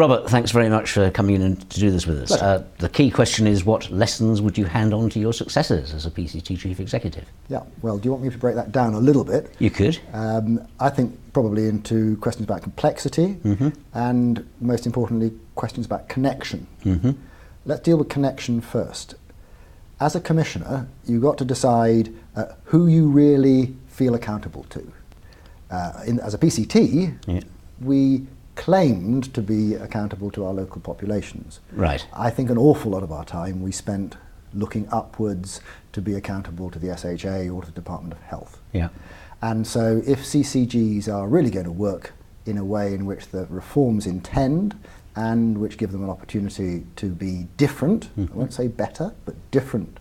Robert, thanks very much for coming in and to do this with us. The key question is, what lessons would you hand on to your successors as a PCT Chief Executive? Yeah, well, do you want me to break that down a little bit? You could. I think probably into questions about complexity and, most importantly, questions about connection. Let's deal with connection first. As a commissioner, you've got to decide who you really feel accountable to. As a PCT, we claimed to be accountable to our local populations. Right. I think an awful lot of our time we spent looking upwards to be accountable to the SHA or to the Department of Health. Yeah. And so if CCGs are really going to work in a way in which the reforms intend and which give them an opportunity to be different, I won't say better, but different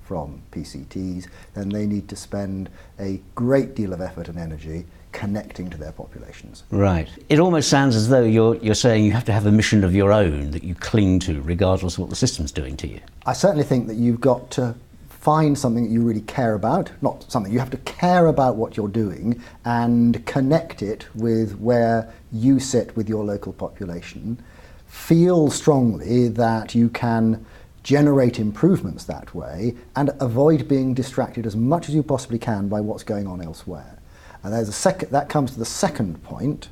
from PCTs, then they need to spend a great deal of effort and energy connecting to their populations. Right. It almost sounds as though you're saying you have to have a mission of your own that you cling to regardless of what the system's doing to you. I certainly think that you've got to find something that you really care about, not something, you have to care about what you're doing and connect it with where you sit with your local population. Feel strongly that you can generate improvements that way and avoid being distracted as much as you possibly can by what's going on elsewhere. And that comes to the second point,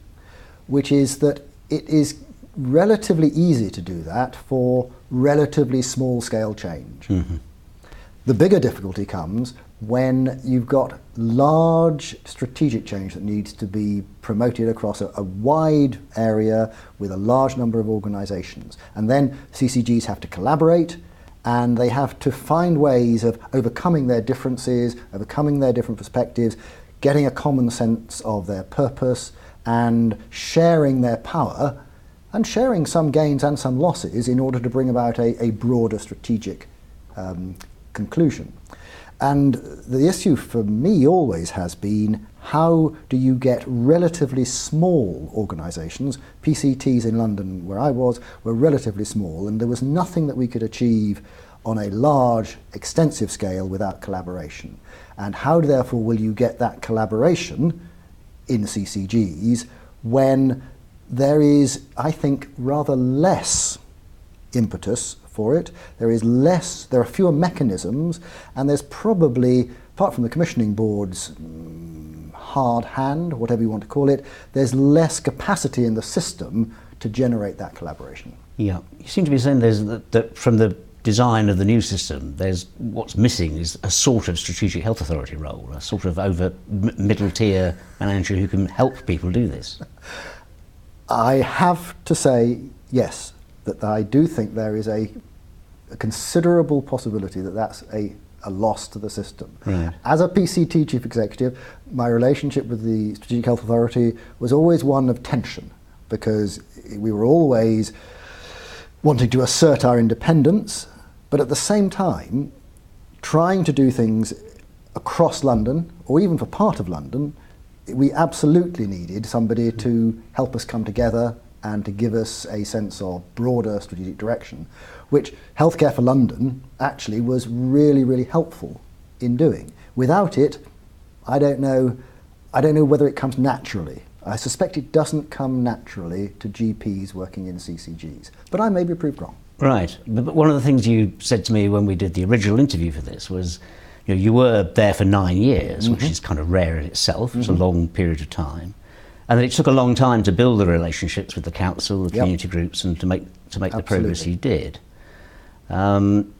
which is that it is relatively easy to do that for relatively small scale change. The bigger difficulty comes when you've got large strategic change that needs to be promoted across a wide area with a large number of organisations. And then CCGs have to collaborate and they have to find ways of overcoming their differences, overcoming their different perspectives, getting a common sense of their purpose and sharing their power and sharing some gains and some losses in order to bring about a broader strategic conclusion. And the issue for me always has been, how do you get relatively small organisations? PCTs in London, where I was, were relatively small, and there was nothing that we could achieve on a large, extensive scale without collaboration. And how, therefore, will you get that collaboration in CCGs when there is, I think, rather less impetus for it? There are fewer mechanisms, and there's probably, apart from the commissioning board's hard hand, whatever you want to call it, there's less capacity in the system to generate that collaboration. Yeah. You seem to be saying that from the design of the new system, what's missing is a sort of strategic health authority role, a sort of middle tier manager who can help people do this. I have to say, yes, that I do think there is a considerable possibility that that's a loss to the system. Right. As a PCT Chief Executive, my relationship with the Strategic Health Authority was always one of tension, because we were always wanting to assert our independence, but at the same time trying to do things across London, or even for part of London. We absolutely needed somebody to help us come together and to give us a sense of broader strategic direction, which Healthcare for London actually was really, really helpful in doing. Without it, I don't know whether it comes naturally. I suspect it doesn't come naturally to GPs working in CCGs, but I may be proved wrong. Right, but one of the things you said to me when we did the original interview for this was, you were there for 9 years, which is kind of rare in itself. It's a long period of time. And that it took a long time to build the relationships with the council, the community groups, and to make the progress you did. And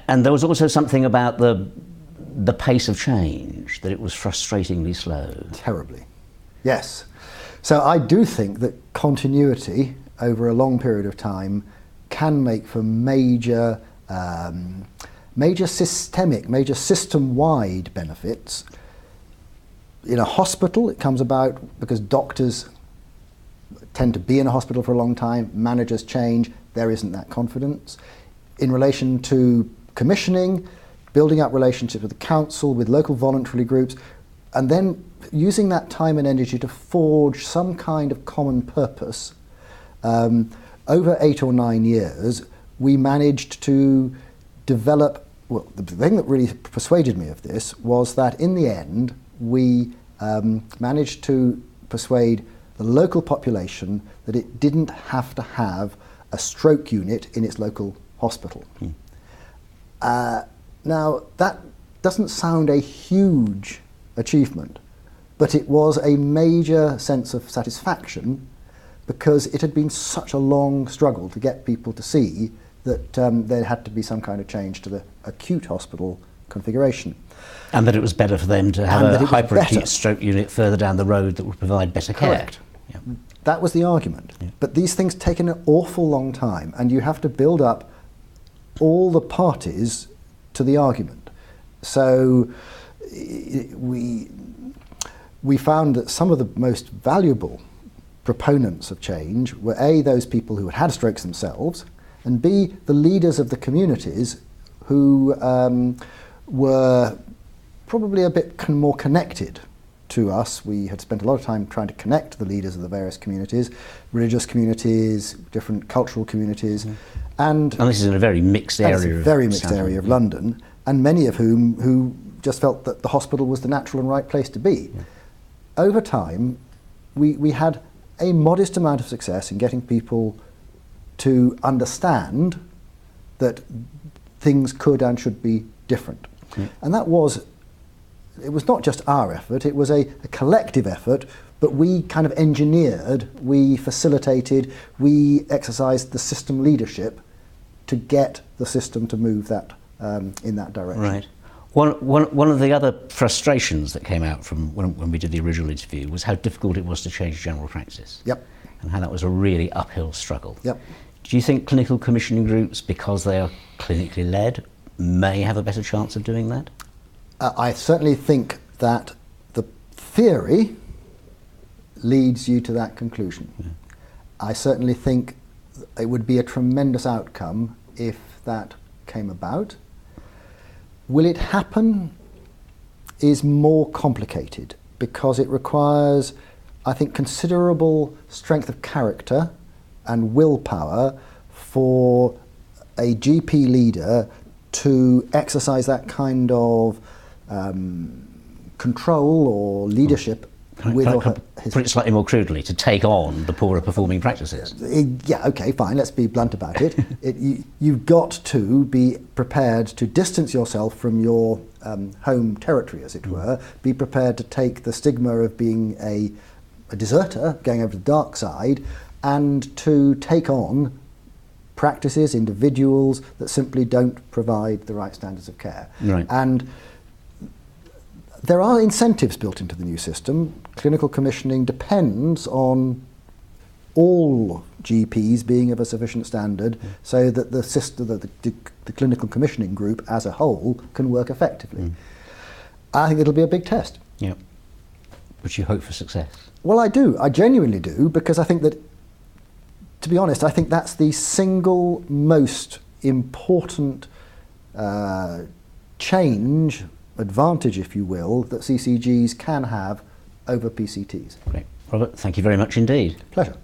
there was also something about the pace of change, that it was frustratingly slow. Terribly, yes. So I do think that continuity over a long period of time can make for major system-wide benefits. In a hospital, it comes about because doctors tend to be in a hospital for a long time, managers change, there isn't that confidence. In relation to commissioning, building up relationships with the council, with local voluntary groups, and then using that time and energy to forge some kind of common purpose. Over 8 or 9 years, we managed to develop, well, the thing that really persuaded me of this was that in the end, we managed to persuade the local population that it didn't have to have a stroke unit in its local hospital. Now, that doesn't sound a huge achievement, but it was a major sense of satisfaction because it had been such a long struggle to get people to see that there had to be some kind of change to the acute hospital configuration. And that it was better for them to have a hyperacute stroke unit further down the road that would provide better care. Correct. Yeah. That was the argument. Yeah. But these things take an awful long time, and you have to build up all the parties to the argument. So we found that some of the most valuable proponents of change were A, those people who had had strokes themselves, and B, the leaders of the communities who were probably a bit more connected to us. We had spent a lot of time trying to connect the leaders of the various communities, religious communities, different cultural communities, and this is in a very mixed area. Very mixed area of London, and many of whom who just felt that the hospital was the natural and right place to be. Yeah. Over time, we had a modest amount of success in getting people to understand that things could and should be different. And it was not just our effort, it was a collective effort, but we kind of engineered, we facilitated, we exercised the system leadership to get the system to move that in that direction. Right. One of the other frustrations that came out from when we did the original interview was how difficult it was to change general practice. Yep. And how that was a really uphill struggle. Yep. Do you think clinical commissioning groups, because they are clinically led, may have a better chance of doing that? I certainly think that the theory leads you to that conclusion. Yeah. I certainly think it would be a tremendous outcome if that came about. Will it happen is more complicated because it requires, I think, considerable strength of character and willpower for a GP leader to exercise that kind of control or leadership with put it slightly more crudely, to take on the poorer performing practices. Yeah, okay, fine, let's be blunt about it. You've got to be prepared to distance yourself from your home territory, as it were. Be prepared to take the stigma of being a deserter, going over to the dark side, and to take on practices, individuals that simply don't provide the right standards of care. Right. And there are incentives built into the new system. Clinical commissioning depends on all GPs being of a sufficient standard so that the system, the clinical commissioning group as a whole can work effectively. I think it'll be a big test. Yeah. But you hope for success? Well, I do. I genuinely do, because I think that, to be honest, I think that's the single most important change, advantage, if you will, that CCGs can have over PCTs. Great. Robert, thank you very much indeed. Pleasure.